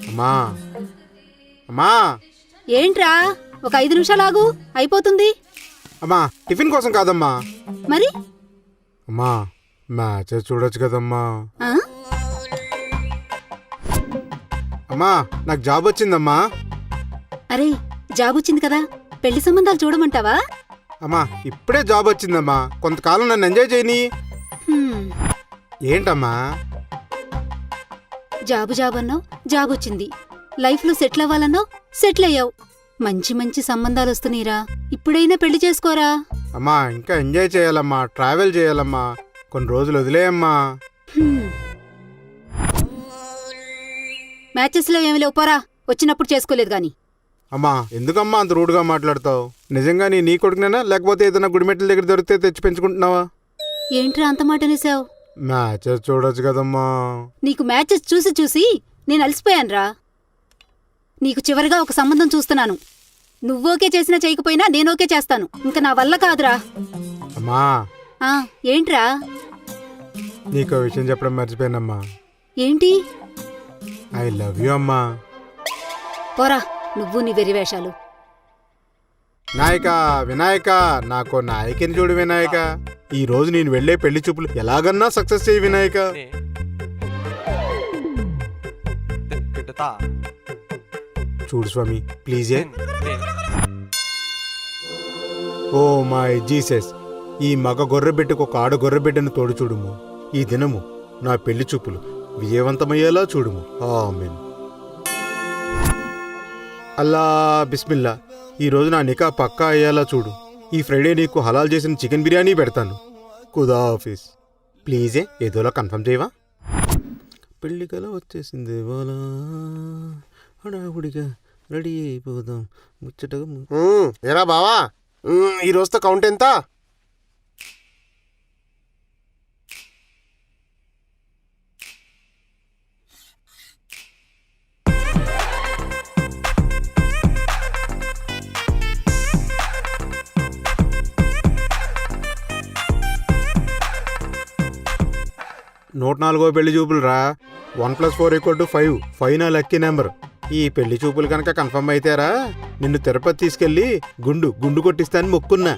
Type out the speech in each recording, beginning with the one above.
అమ్మా అమ్మా ఏంట్రా ఒక 5 నిమిషాలు ఆగు, అయిపోతుంది. అమ్మా టిఫిన్ కోసం కాదమ్మా. మరి అమ్మా మ్యాచ్ చూడొచ్చు కదమ్మా. ఆ? అమ్మా నాకు జాబ్ వచ్చిందమ్మా. అరే జాబ్ వచ్చింది కదా, పెళ్లి సంబంధాలు చూడమంటావా? అమ్మా ఇప్పుడే జాబ్ వచ్చిందమ్మా, కొంతకాలం నన్ను ఎంజాయ్ చేయని. హ్మ్, ఏంటమ్మా? జాబ్ అన్నావు, జాబ్ వచ్చింది. లైఫ్లో సెటిల్ అవ్వాలన్నావు, సెటిల్ అయ్యావు. మంచి మంచి సంబంధాలు వస్తున్నాయిరా, ఇప్పుడైనా పెళ్లి చేసుకోరా. అమ్మా ఇంకా ఎంజాయ్ చేయాలమ్మా, ట్రావెల్ చేయాలమ్మా, కొన్ని రోజులు వదిలేయమ్మా. హ్మ్. మ్యాచెస్లో ఏమి లేవు, పోరా. వచ్చినప్పుడు చేసుకోలేదు గాని. అమ్మా ఎందుకమ్మా అంత రూడ్గా మాట్లాడతావు? నిజంగా నీ కొడుకునేనా లేకపోతే ఏదైనా గుడిమెట్ల దగ్గర దొరికితే తెచ్చి పెంచుకుంటున్నావా? ఏంట్రా అంత మాట అనేసావు? మ్యాచెస్ చూడొచ్చు కదమ్మా. నీకు మ్యాచెస్ చూసి చూసి నేను అలసిపోయానురా. నీకు చివరిగా ఒక సంబంధం చూస్తున్నాను. నువ్వోకే చేసినా చేయకపోయినా నేనోకే చేస్తాను. ఇంకా నా వల్ల కాదురా. అమ్మా ఆ ఏంట్రా? నీకో విషయం చెప్పడం మర్చిపోయానమ్మా. ఏంటి? ఐ లవ్ యూ అమ్మా. పోరా నువ్వు నీ వెర్రివేషాలు. నాయక వినాయక, నాకు నాయకిని చూడు వినాయక. ఈ రోజు నేను వెళ్ళే పెళ్లి చూపులు ఎలాగన్నా సక్సెస్ చేయి వినాయక. చూడు స్వామి ప్లీజే. ఓ మై జీసస్, ఈ మగ గొర్రెబిడ్డకు ఒక ఆడ గొర్రెబిడ్డను తోడు చూడుము. ఈ దినము నా పెళ్లి చూపులు విజయవంతమయ్యేలా చూడుము. ఆమేన్. అల్లా బిస్మిల్లా. ఈ రోజు నా నికా పక్కా అయ్యేలా చూడు. ఈ ఫ్రైడే నీకు హలాల్ చేసిన చికెన్ బిర్యానీ పెడతాను. ఖుదా ఆఫీస్. ప్లీజే ఏదోలా కన్ఫర్మ్ చేయవా? పెళ్లి కల వచ్చేసింది వాళ్ళ హడావుడిగా రెడీ అయిపోదాం ముచ్చటగా. ఏరా బావా, ఈ రోజుతో కౌంట్ ఎంత? నూట 4వ పెళ్లి చూపులు రా. 1+4 = 5. 5 నా లక్కీ నెంబర్. ఈ పెళ్లి చూపులు కనుక కన్ఫర్మ్ అయితేరా నిన్ను తిరుపతి తీసుకెళ్లి గుండు కొట్టిస్తాను మొక్కున్నా.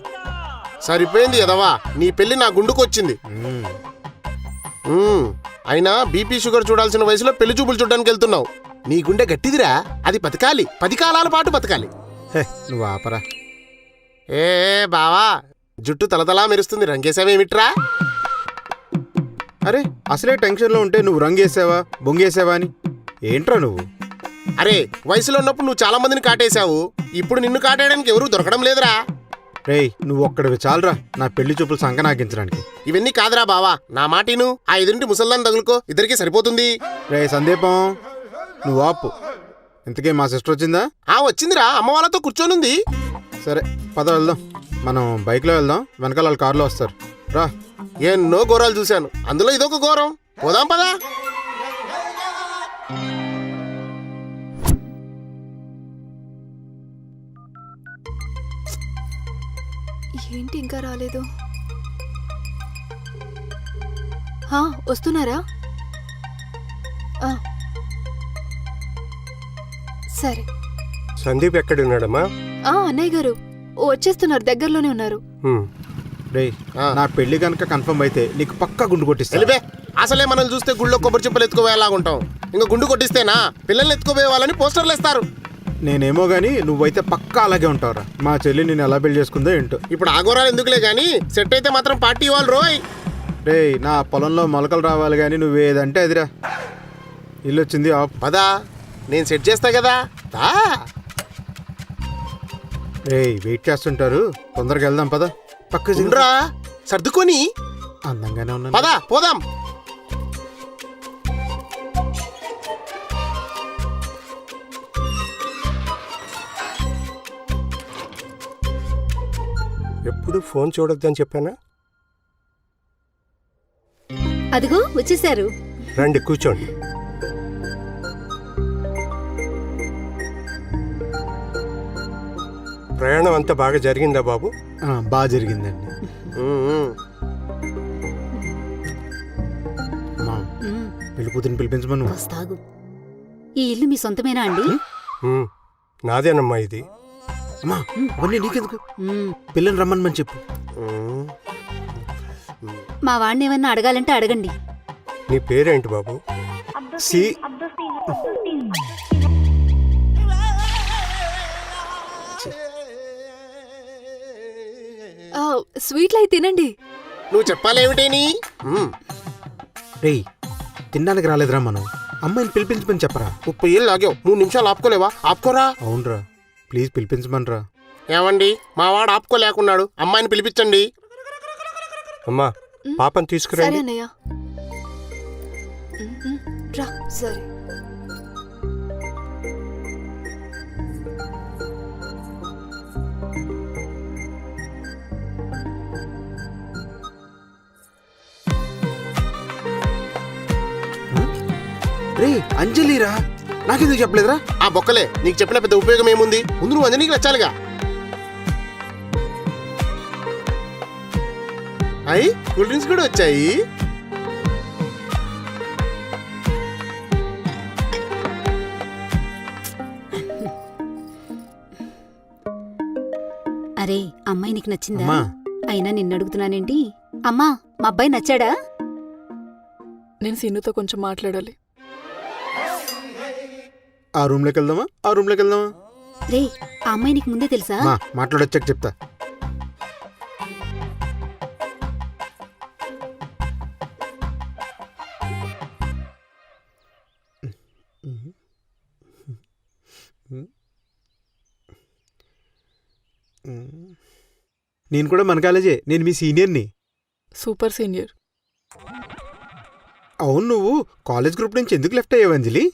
సరిపోయింది ఎదవా, నీ పెళ్లి నా గుండుకొచ్చింది. అయినా బీపీ షుగర్ చూడాల్సిన వయసులో పెళ్లి చూపులు చూడడానికి వెళ్తున్నావు. నీ గుండె గట్టిదిరా, అది బతకాలి, 10 కాలాల పాటు బతకాలి. నువ్వు ఆపరా. ఏ బావా, జుట్టు తలతలా మెరుస్తుంది, రంగేసావేమిట్రా? అరే అసలే టెన్షన్లో ఉంటే నువ్వు రంగేసావా బొంగేసావా అని ఏంట్రా నువ్వు? అరే వయసులో ఉన్నప్పుడు నువ్వు చాలా మందిని కాటేశావు, ఇప్పుడు నిన్ను కాటేయడానికి ఎవరూ దొరకడం లేదురా. రేయ్ నువ్వు ఒక్కడివి చాలరా నా పెళ్లి చూపులు సంకనాగించడానికి. ఇవన్నీ కాదురా బావా, నా మాటిను. ఆ ఎదురింటి ముసల్దాన్ని తగులుకో, ఇద్దరికి సరిపోతుంది. రే సందీపం నువ్వు ఆపు. ఇంతకే మా సిస్టర్ వచ్చిందా? వచ్చిందిరా, అమ్మ వాళ్ళతో కూర్చోనుంది. సరే పద వెళ్దాం. మనం బైక్లో వెళ్దాం, వెనకాల వాళ్ళు కార్లో వస్తారు. రా. ఎన్నో ఘోరాలు చూశాను, అందులో ఇదొక ఘోరం. పోదాం పదా. ఏంటి ఇంకా రాలేదు? వస్తున్నారా? సరే. సందీప్ ఎక్కడున్నాడమ్మా? అన్నయ్య గారు వచ్చేస్తున్నారు, దగ్గరలోనే ఉన్నారు. రే నా పెళ్లి కనుక కన్ఫర్మ్ అయితే నీకు పక్కా గుండు కొట్టిస్తా. వెళ్ళిపే. అసలే మనల్ని చూస్తే గుళ్ళో కొబ్బరి చెప్పులు ఎత్తుకోవేలాగుంటాం, ఇంకా గుండు కొట్టిస్తేనా పిల్లల్ని ఎత్తుకోబోయే వాళ్ళని పోస్టర్లు వేస్తారు. నేనేమో గానీ నువ్వైతే పక్కా అలాగే ఉంటావురా. మా చెల్లి నేను ఎలా పెళ్లి చేసుకుందో ఏంటో. ఇప్పుడు ఆగోరాలు ఎందుకులే గానీ సెట్ అయితే మాత్రం పార్టీ ఇవ్వాలి రోయ్. రే నా పొలంలో మొలకలు రావాలి కానీ నువ్వేదంటే అదిరా. ఇల్లు వచ్చింది పదా, నేను సెట్ చేస్తా కదా. రే వెయిట్ చేస్తుంటారు, తొందరగా వెళ్దాం పద. పక్కరా సర్దుకొని అందంగానే ఉన్నా పదా పోదాం. ఎప్పుడు ఫోన్ చూడొద్దని చెప్పానా? అదిగో వచ్చేసారు. రండి కూర్చోండి. ప్రయాణం అంతా బాగా జరిగిందా బాబు? బాగా జరిగిందండి. పెళ్లి కూతురిని పిలిపించమను. వస్తాగు. ఈ ఇల్లు మీ సొంతమేనా అండి? ఉమ్, నాదేనమ్మా ఇది. అమ్మా అవన్నీ నీకెందుకు? మ్మ్. పిల్లని రమ్మని చెప్పు. ఉమ్, మా వాడిని ఏమన్నా అడగాలంటే అడగండి. నీ పేరేంటి బాబు? సి స్వీట్లు అయి తినండి. నువ్వు చెప్పాలేమిటేని? రేయ్, తినడానికి రాలేదురా మనం. అమ్మాయిని పిలిపించమని చెప్పరా. 30 ఏళ్ళు ఆగావు, 3 నిమిషాలు ఆపుకోలేవా? ఆపుకోరా. అవునరా, ప్లీజ్ పిలిపించమనరా. ఏమండి, మా వాడు ఆపుకోలేకున్నాడు, అమ్మాయిని పిలిపించండి. అమ్మా పాపని సరే తీసుకురండి. అన్నయ్య. రా. సరే. రే అంజలిరా, నాకెందుకు చెప్పలేదురా? ఆ బొక్కలే, నీకు చెప్పిన పెద్ద ఉపయోగం ఏముంది? ముందు నువ్వు అంజనీకి నచ్చాలిగా. అయ్యి కూల్ డ్రింక్స్ కూడా వచ్చాయి. అరే, అమ్మాయి నీకు నచ్చిందా? అమ్మా అయినా నిన్ను అడుగుతున్నానేంటి? అమ్మా, మా అబ్బాయి నచ్చాడా? నేను సీనుతో కొంచెం మాట్లాడాలి. ఆ రూమ్లోకి వెళ్దామా? ఆ రూమ్లోకి వెళ్దామా? రే, ఆ అమ్మాయి నీకు ముందే తెలుసా? మా మాట్లాడొచ్చాక చెప్తా. నేను కూడా మన కాలేజే, నేను మీ సీనియర్ని. Super senior. అవును, నువ్వు కాలేజ్ గ్రూప్ నుంచి ఎందుకు లెఫ్ట్ అయ్యావు అంజలి?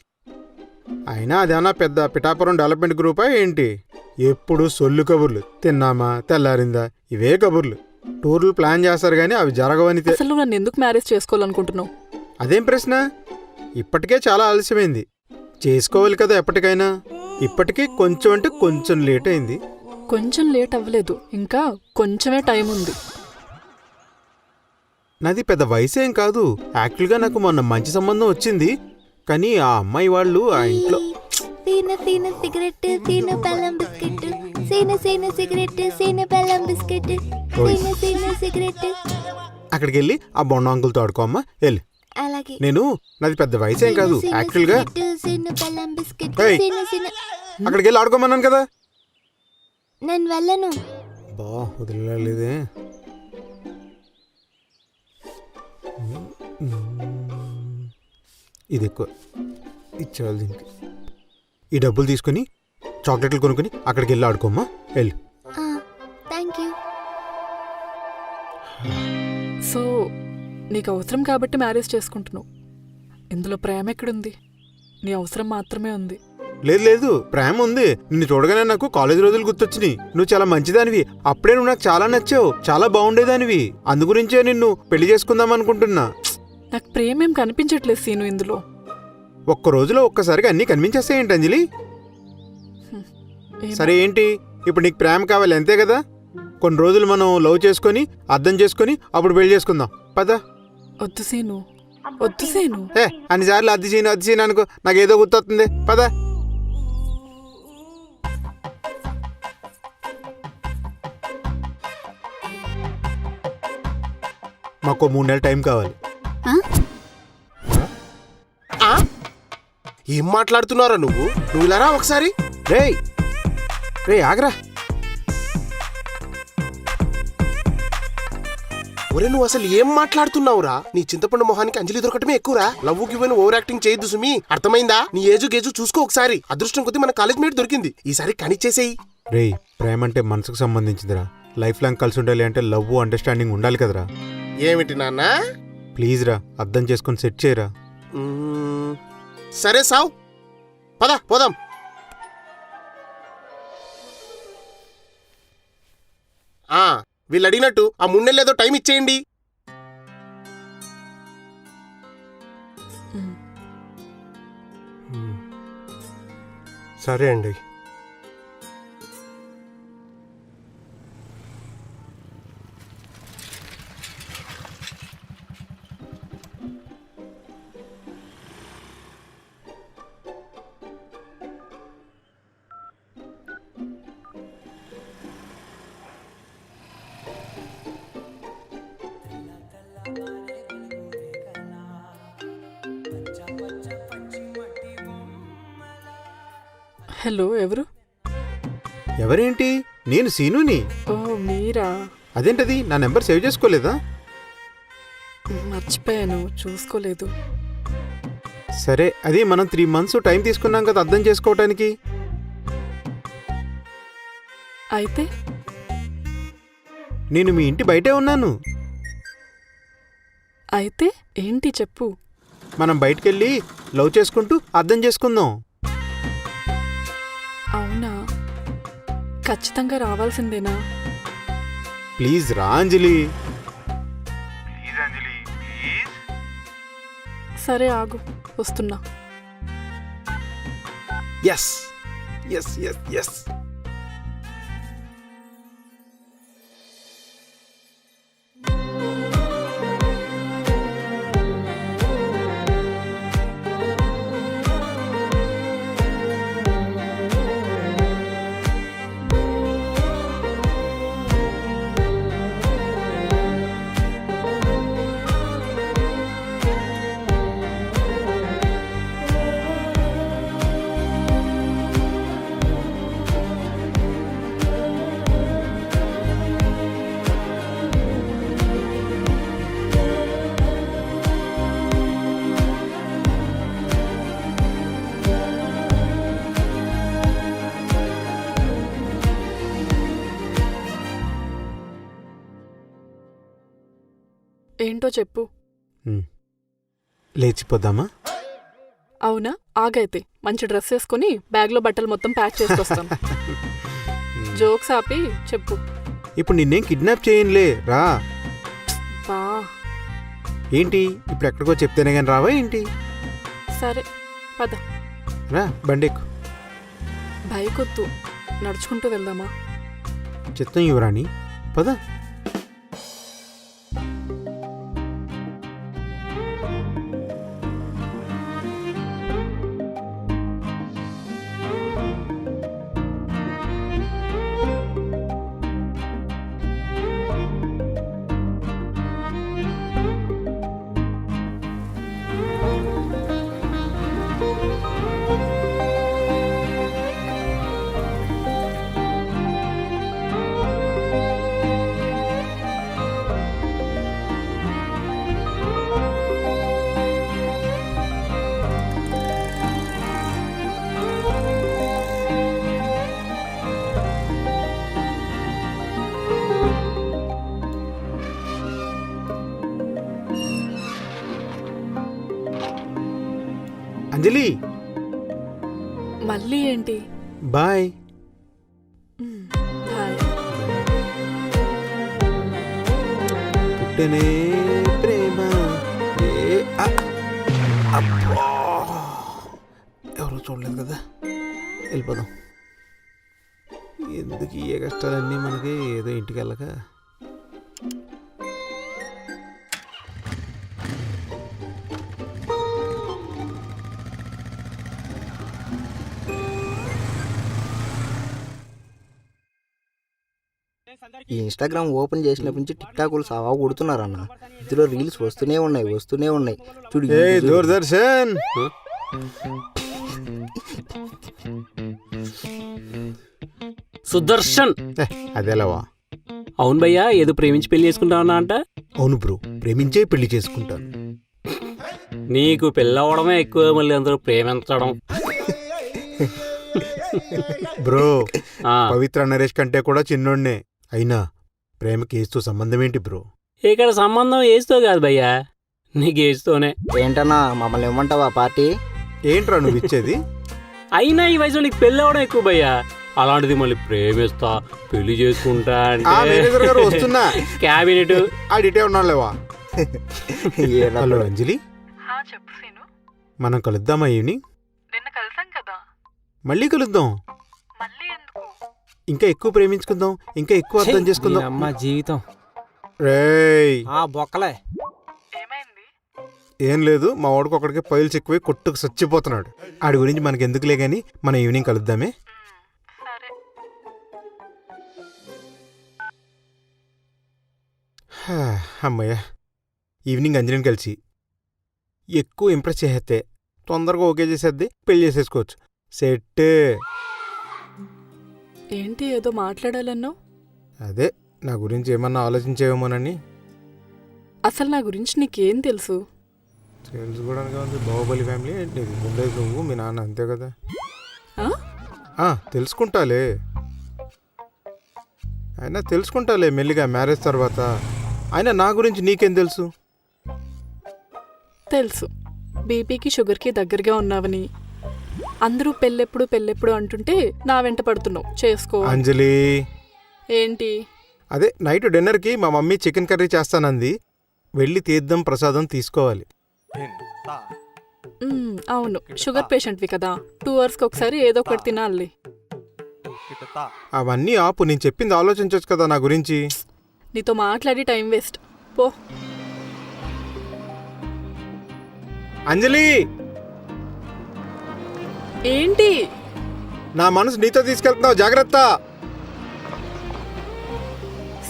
అయినా అదేమన్నా పెద్ద పిఠాపురం డెవలప్మెంట్ గ్రూపా ఏంటి? ఎప్పుడు సొల్లు కబుర్లు, తిన్నామా తెల్లారిందా, ఇవే కబుర్లు. టూర్లు ప్లాన్ చేస్తారు కానీ అవి జరగవని అసలు నువ్వు నన్ను ఎందుకు మ్యారేజ్ చేసుకోవాలనుకుంటున్నావు? అదేం ప్రశ్న? ఇప్పటికే చాలా ఆలస్యమైంది, చేసుకోవాలి కదా ఎప్పటికైనా. ఇప్పటికీ కొంచెం అంటే కొంచెం లేట్ అయింది. కొంచెం లేట్ అవ్వలేదు, ఇంకా కొంచెమే టైం ఉంది. నాది పెద్ద వయసేం కాదు. యాక్చువల్గా నాకు మొన్న మంచి సంబంధం వచ్చింది, కానీ ఆ అమ్మాయి వాళ్ళు ఆ ఇంట్లో సీన సీన సిగరెట్ సీన బెల్లం బిస్కెట్ సీన సీన సిగరెట్ సీన బెల్లం బిస్కెట్ సీన సీన సిగరెట్. అక్కడికి వెళ్ళి ఆ బొండ అంకుల్తో ఆడుకోమ్మా, వెళ్ళి. అలాగే. నేను నాది పెద్ద వయసేం కాదు యాక్చువల్గా. సీన బెల్లం బిస్కెట్ ఏయ్. సీన సీన. అక్కడికి వెళ్ళి ఆడుకోమన్నాను కదా. నేను వెళ్ళను. బా వదిలేదే. ఇది ఎక్కువ ఇచ్చేవాళ్ళు దీనికి. ఈ డబ్బులు తీసుకుని చాక్లెట్లు కొనుక్కొని అక్కడికి వెళ్ళి ఆడుకోమ్మా, వెళ్ళు. Thank you. సో నీకు అవసరం కాబట్టి మ్యారేజ్ చేసుకుంటున్నావు. ఇందులో ప్రేమ ఎక్కడుంది? నీ అవసరం మాత్రమే ఉంది. లేదు లేదు, ప్రేమ ఉంది. నిన్ను చూడగానే నాకు కాలేజ్ రోజులు గుర్తొచ్చినాయి. నువ్వు చాలా మంచిదానివి, అప్పుడే నువ్వు నాకు చాలా నచ్చావు, చాలా బాగుండేదానివి. అందుగురించే నిన్ను పెళ్లి చేసుకుందాం అనుకుంటున్నా. నాకు ప్రేమ ఏం కనిపించట్లేదు సీను ఇందులో. ఒక్క రోజులో ఒక్కసారిగా అన్నీ కనిపించేస్తాయేంటి అంజలి? ఏమో. సరే ఏంటి, ఇప్పుడు నీకు ప్రేమ కావాలి అంతే కదా? కొన్ని రోజులు మనం లవ్ చేసుకొని అర్థం చేసుకొని అప్పుడు పెళ్లి చేసుకుందాం, పద. వద్దు సీను, వద్దు సీను. అన్నిసార్లు అద్దె సీను అనుకో, నాకేదో గుర్తొస్తుంది, పద. మాకు 3 నెలల టైం కావాలి. ఆ? ఆ? ఏం మాట్లాడుతున్నారా నువ్వు? నువ్వు ఇలా రా ఒకసారి. రేయ్ రే ఆగరా. ఒరే, నువ్వు అసలు ఏం మాట్లాడుతున్నావురా? నీ చింతపండు మొహానికి అంజలి దొరకటమే ఎక్కువరా. లవ్ గివ్వని ఓవర్ యాక్టింగ్ చేయొద్దు సుమి, అర్థమైందా? నీ ఏజు గేజు చూసుకో ఒకసారి. అదృష్టం కొద్ది మన కాలేజ్ మేట్ దొరికింది, ఈసారి కనిచ్చేసేయి. రేయ్, ప్రేమ అంటే మనసుకు సంబంధించిందిరా. లైఫ్ లాంగ్ కలిసి ఉండాలి అంటే లవ్ అండర్స్టాండింగ్ ఉండాలి కదరా. ఏమిటి నాన్న? ప్లీజ్ రా, అర్థం చేసుకొని సెట్ చేయరా. సరే సావ్, పద పోదాం. వీళ్ళు అడిగినట్టు ఆ 3 నెలలు ఏదో టైం ఇచ్చేయండి. సరే అండి. హలో ఎవరు? ఎవరేంటి? నేను సీనుని. ఓ మీరా? అదేంటది, నా నెంబర్ సేవ్ చేసుకోలేదా? మర్చిపోయాను, చూసుకోలేదు. సరే, అది మనం 3 months టైం తీసుకున్నాం కదా అర్థం చేసుకోవటానికి. అయితే నేను మీ ఇంటి బయటే ఉన్నాను. అయితే ఏంటి చెప్పు. మనం బయటికెళ్ళి లవ్ చేసుకుంటూ అర్థం చేసుకుందాం. అవునా? ఖచ్చితంగా రావాల్సిందేనా? ప్లీజ్ రా అంజలి. సరే ఆగు, వస్తున్నా. Yes yes yes yes. ఏంటో చెప్పు. లేచిపోదామా? అవునా? ఆగైతే మంచి డ్రెస్ వేసుకుని బ్యాగ్లో బట్టలు మొత్తం ప్యాక్ చేసుకొస్తాను. జోక్స్ ఆపి చెప్పు. ఇప్పుడు నిన్నేం కిడ్నాప్ చేయనులే, రా. బా ఏంటి ఇప్పుడు ఎక్కడికో చెప్తేనే కానీ రావా ఏంటి? సరే పద. రా బండెక్కు. బైక్ వద్దు, నడుచుకుంటూ వెళ్దామా? చిత్తం యువరాణి, పద. అంజలి, మళ్ళీ ఏంటి? బాయ్. హాయ్. పుట్టనే ప్రేమ అబ్బా. ఎవరు చూడలేదు కదా, వెళ్ళిపోదాం. ఎందుకు ఏ కష్టాలన్నీ మనకి, ఏదో ఇంటికి వెళ్ళక. ఈ ఇన్స్టాగ్రామ్ ఓపెన్ చేసినప్పటి నుంచి టిక్ టాకులు సావా కొడుతున్నారన్న. ఇందులో రీల్స్ వస్తూనే ఉన్నాయి చూడు. ఏ దూరదర్శన్, సుదర్శన్. అదేలావా? అవును భయ్యా, ఏదో ప్రేమించి పెళ్లి చేసుకుంటావన్నా అంట. అవును బ్రో, ప్రేమించే పెళ్లి చేసుకుంటాను. నీకు పెళ్ళవడమే ఎక్కువ, మళ్ళీ అందరూ ప్రేమించడం. బ్రో, ఆ, పవిత్ర నరేష్ కంటే కూడా చిన్నోడ్నే. అయినా ప్రేమకి ఏజ్తో సంబంధం ఏంటి బ్రో? ఇక్కడ సంబంధం ఏజ్తో కాదు భయ్యా, నీకు ఏజ్తోనే. ఏంటన్నా మమ్మల్ని ఇవ్వమంటావా పార్టీ? ఏంట్రా నువ్వు ఇచ్చేది? అయినా ఈ వయసులో నీకు పెళ్ళవడం ఎక్కువ భయ్యా. అలాంటిది మళ్ళీ ప్రేమిస్తా పెళ్లి చేసుకుంటా ఆ మేనేజర్ గారు వస్తున్నా. క్యాబినెట్ ఆడిటే ఉన్నాళ్ళేవా? హలో అంజలి, చెప్పు సీను. మనం కలుద్దామా ఈవినింగ్? నిన్న కలిసాం కదా, మళ్ళీ కలుద్దాం. మళ్ళీ ఎందుకు? ఇంకా ఎక్కువ ప్రేమించుకుందాం, ఇంకా ఎక్కువ అర్థం చేసుకుందాం. అమ్మ జీవితం. రేయ్, బొక్కలే. ఏమైంది? ఏం లేదు, మా వాడికి ఒకడికి పైల్స్ ఎక్కువై కొట్టుకు చచ్చిపోతున్నాడు. ఆడి గురించి మనకి ఎందుకులే గానీ మనం ఈవినింగ్ కలుద్దామే. సరే. అమ్మయ్య, ఈవినింగ్ అంజలిని కలిసి ఎక్కువ ఇంప్రెస్ చేసేస్తే తొందరగా ఓకే చేసేద్ది, పెళ్లి చేసేసుకోవచ్చు. సెట్. ఏంటి ఏదో మాట్లాడాలన్నావు? అదే నా గురించి ఏమన్నా ఆలోచించేవేమోనని. అసలు నా గురించి నీకేం తెలుసు? తెలుసుకోవడానికి ఉంది, బాహుబలి ఫ్యామిలీ ఏంటి ఇది? ఉండేది నువ్వు మీ నాన్న అంతే కదా. ఆ? తెలుసుకుంటాలే, అయినా తెలుసుకుంటాలే మెల్లిగా మ్యారేజ్ తర్వాత. అయినా నా గురించి నీకేం తెలుసు? తెలుసు, బీపీకి షుగర్కి దగ్గరగా ఉన్నావని. అందరూ పెళ్ళెప్పుడు పెళ్ళెప్పుడు అంటుంటే నా వెంట పడుతున్నావు. చేసుకో. అంజలి, ఏంటి? అదే నైట్ డిన్నర్కి మా మమ్మీ చికెన్ కర్రీ చేస్తానంది, వెళ్ళి తీర్థం ప్రసాదం తీసుకోవాలి. అవును, షుగర్ పేషెంట్వి కదా, 2 అవర్స్కి ఒకసారి ఏదో ఒకటి తినాలి. అవన్నీ ఆపు, నేను చెప్పింది ఆలోచించవచ్చు కదా నా గురించి. నీతో మాట్లాడి టైం వేస్ట్. పో. అంజలి, ఏంటి? నా మనసు నీతో తీసుకెళ్తున్నావు, జాగ్రత్త.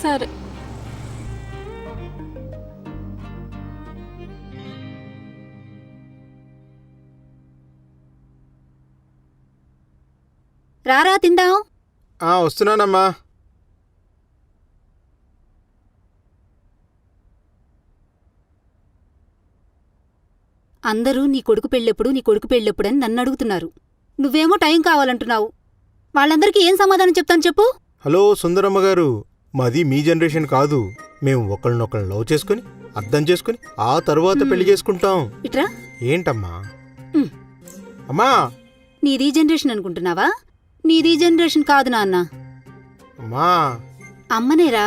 సరే. రారా తిందాం. వస్తున్నానమ్మా. అందరూ నీ కొడుకు పెళ్ళెప్పుడు నీ కొడుకు పెళ్ళెప్పుడని నన్ను అడుగుతున్నారు. నువ్వేమో టైం కావాలంటున్నావు. వాళ్ళందరికీ ఏం సమాధానం చెప్తాను చెప్పు? హలో సుందరమ్మ గారు, మాది మీ జనరేషన్ కాదు. మేము ఒకళ్ళనొకళ్ళు లవ్ చేసుకుని అర్థం చేసుకుని ఆ తర్వాత పెళ్లి చేసుకుంటాం. ఇట్రా. ఏంటమ్మా? ఉమ్. అమ్మా. నీది జనరేషన్ అనుకుంటున్నావా? నీది జనరేషన్ కాదు నాన్న. అమ్మా. అమ్మనేరా.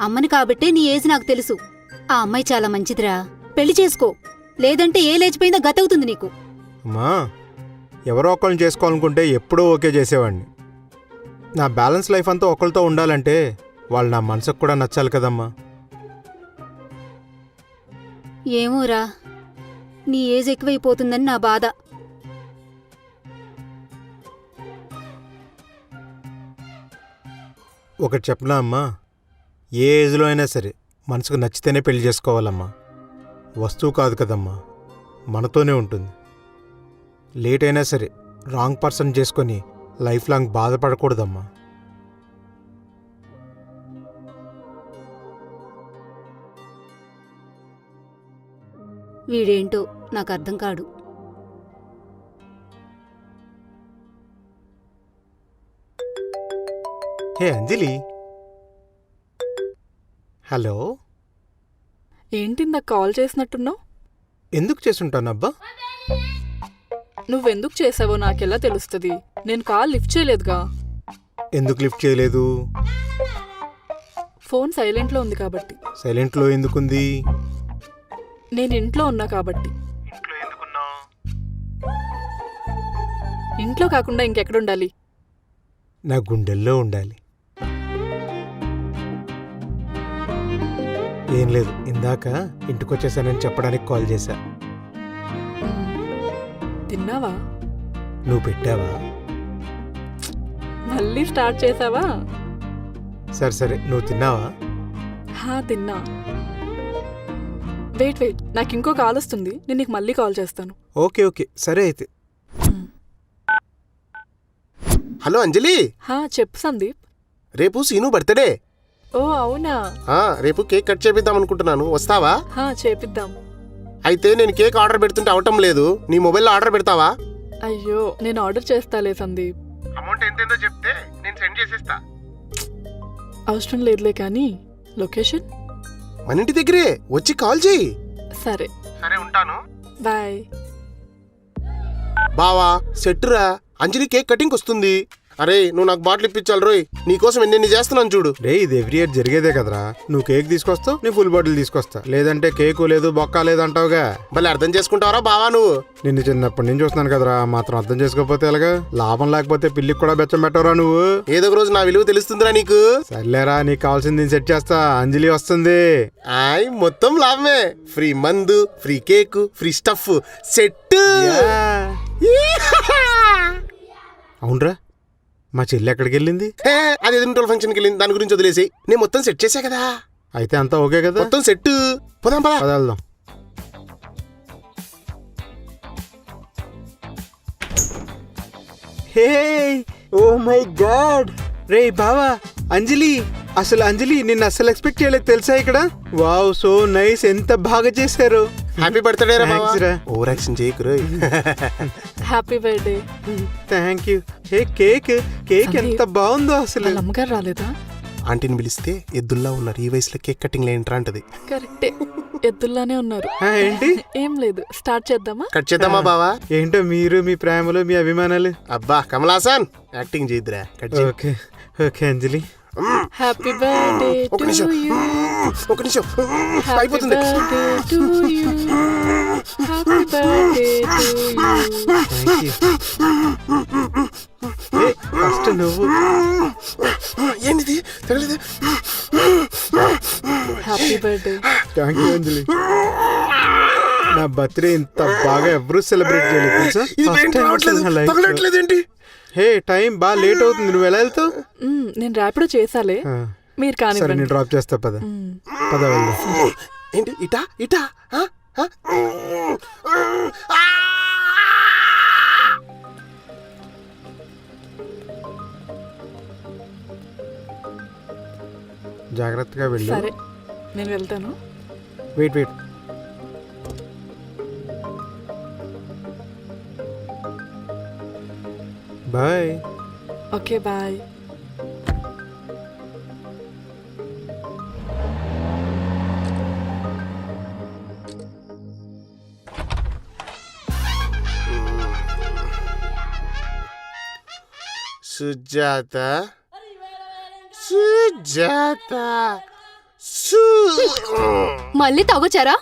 అమ్మని కాబట్టే నీ ఏజ్ నాకు తెలుసు. ఆ అమ్మాయి చాలా మంచిదిరా, పెళ్లి చేసుకో. లేదంటే ఏ లేచిపోయిందో గతవుతుంది నీకు. అమ్మా, ఎవరో ఒకళ్ళని చేసుకోవాలనుకుంటే ఎప్పుడో ఓకే చేసేవాడిని. నా బ్యాలెన్స్ లైఫ్ అంతా ఒకరితో ఉండాలంటే వాళ్ళు నా మనసుకు కూడా నచ్చాలి కదమ్మా. ఏమోరా, నీ ఏజ్ ఎక్కువైపోతుందని నా బాధ. ఒకటి చెప్పనా అమ్మా, ఏ ఏజ్లో అయినా సరే మనసుకు నచ్చితేనే పెళ్లి చేసుకోవాలమ్మా. వస్తువు కాదు కదమ్మా, మనతోనే ఉంటుంది. లేట్ అయినా సరే రాంగ్ పర్సన్ చేసుకొని లైఫ్ లాంగ్ బాధపడకూడదమ్మా. వీడేంటో నాకు అర్థం కాడు. హే అంజలి. హలో. ఏంటి ఇందాక కాల్ చేసినట్టున్నావు? ఎందుకు చేసుంటానబ్బా? నువ్వెందుకు చేసావో నాకెలా తెలుస్తుంది? నేను కాల్ లిఫ్ట్ చేయలేదుగా. ఎందుకు లిఫ్ట్ చేయలేదు? ఫోన్ సైలెంట్లో ఉంది కాబట్టి. సైలెంట్లో ఎందుకుంది? నేను ఇంట్లో ఉన్నా కాబట్టి. ఇంట్లో కాకుండా ఇంకెక్కడుండాలి? నా గుండెల్లో ఉండాలి. ఏం లేదు, ఇందాక ఇంటికొచ్చేసానని చెప్పడానికి కాల్ చేశా. తిన్నావా? నువ్వు పెట్టావా? మళ్ళీ స్టార్ట్ చేసావా? సరే సరే, నువ్వు తిన్నావా? తిన్నా. వెయిట్ నాకు ఇంకో కాల్ వస్తుంది, నేను నీకు మళ్ళీ కాల్ చేస్తాను. ఓకే ఓకే, సరే అయితే. హలో అంజలి. చెప్పు సందీప్. రేపు సీను బర్త్డే. ఓ అవునా? రేపు కేక్ కట్ చేపిద్దాం అనుకుంటున్నాను, వస్తావా? చేపిద్దాం. అయితే నేను కేక్ ఆర్డర్ పెడుతుంటే అవటం లేదు, నీ మొబైల్లో ఆర్డర్ పెడతావా? అయ్యో, నేను ఆర్డర్ చేస్తాలే సందీప్. అమౌంట్ ఎంతేందో చెప్తే నేను సెండ్ చేసేస్తా. అవసరం లేదులే కానీ లొకేషన్ మన ఇంటి దగ్గరే, వచ్చి కాల్ చేయి. సరే సరే, ఉంటాను. బాయ్. బావా సెట్టురా, అంజలి కేక్ కటింగ్ వస్తుంది. అరే నువ్వు నాకు బాటిల్ ఇప్పించాలి రోయ్, నీకోసం ఎన్ని చేస్తున్నాను చూడు. రే, ఇది ఎవ్రీ ఇయర్ జరిగేదే కదరా. నువ్వు కేక్ తీసుకొస్తావు, నీ ఫుల్ బాటిల్ తీసుకొస్తా. లేదంటే కేకు లేదు బొక్క లేదు అంటావుగా. భలే అర్థం చేసుకుంటావరా బావా నువ్వు. నిన్ను చిన్నప్పటి నుంచి చూస్తున్నాను కదరా, మాత్రం అర్థం చేసుకోకపోతే ఎలాగా? లాభం లేకపోతే పిల్లికి కూడా బెచ్చం పెట్టవరా నువ్వు. ఏదో ఒక రోజు నా విలువ తెలుస్తుందిరా నీకు. సర్లేరా, నీకు కావాల్సింది నేను సెట్ చేస్తా. అంజలి వస్తుంది. మొత్తం లాభమే. ఫ్రీ మందు, free cake, free stuff, set. అవునరా, మా చెల్లి ఎక్కడికి వెళ్ళింది? అది ఎదురు ఫంక్షన్కి వెళ్ళింది, దాని గురించి వదిలేసి నేను మొత్తం సెట్ చేసా కదా. అయితే అంతా ఓకే కదా? మొత్తం సెట్. పోదాం పదా. వెళ్దాం. హే, ఓ మై గాడ్, రే బావా అంజలి, అసలు అంజలి నిన్ను అసలు ఎక్స్పెక్ట్ చేయలేదు తెలుసా ఇక్కడ. వావ్ సో నైస్, ఎంత బాగా చేశారు. హ్యాపీ బర్త్డే రా బావా. Thanks రా. ఓవర్ యాక్షన్ చేయకు రోయ్. Happy birthday. Thank you. Hey cake cake Sandeep, ఎంత బాగుందో అసలు. వాళ్ళ అమ్మగారు రాలేదా? ఆంటీని పిలిస్తే ఎద్దుల్లా ఉన్నారు, ఈ వయసులో కేక్ కటింగ్ లేంట్రా అంటది. కరెక్టే, ఎద్దుల్లానే ఉన్నారు. ఏంటి ఏం లేదు, స్టార్ట్ చేద్దామా? కట్ చేద్దామా బావా? ఏంటో మీరు మీ ప్రేమలు మీ అభిమానాలు. అబ్బా కమలాసన్ యాక్టింగ్ చేయద్దురా, కట్ చేయి. Okay okay Anjali. Happy birthday ఒక టు నిమిషం, యూ. ఒక నిమిషం, హ్యాపీ అయిపోతుంది. Birthday to you. Happy birthday to you. Thank you. First నువ్వు. ఏంటిది తగలేదే? Happy birthday. Thank you Anjali. నా బర్త్డే ఇంత బాగా ఎవరు సెలబ్రేట్ చేయలేదు తెలుసా. ఇది First పెయింట్ time రావట్లేదు, అసలు నా life లో. తగలట్లేదు ఏంటి? హే టైం బాగా లేట్ అవుతుంది, నువ్వు ఎలా వెళ్తావు. నేను ర్యాపిడో చేసాలే, మీరు సరే కానివ్వండి. నేను డ్రాప్ చేస్తా పద. పద వెళ్దాం. ఏంటి ఇటా ఇటా? ఆ? ఆ? ఆ! జాగ్రత్తగా వెళ్ళు. సరే నేను వెళ్తాను. Wait wait. Bye. Okay bye. Sujatha Sujatha మళ్ళీ తాగొచ్చారా?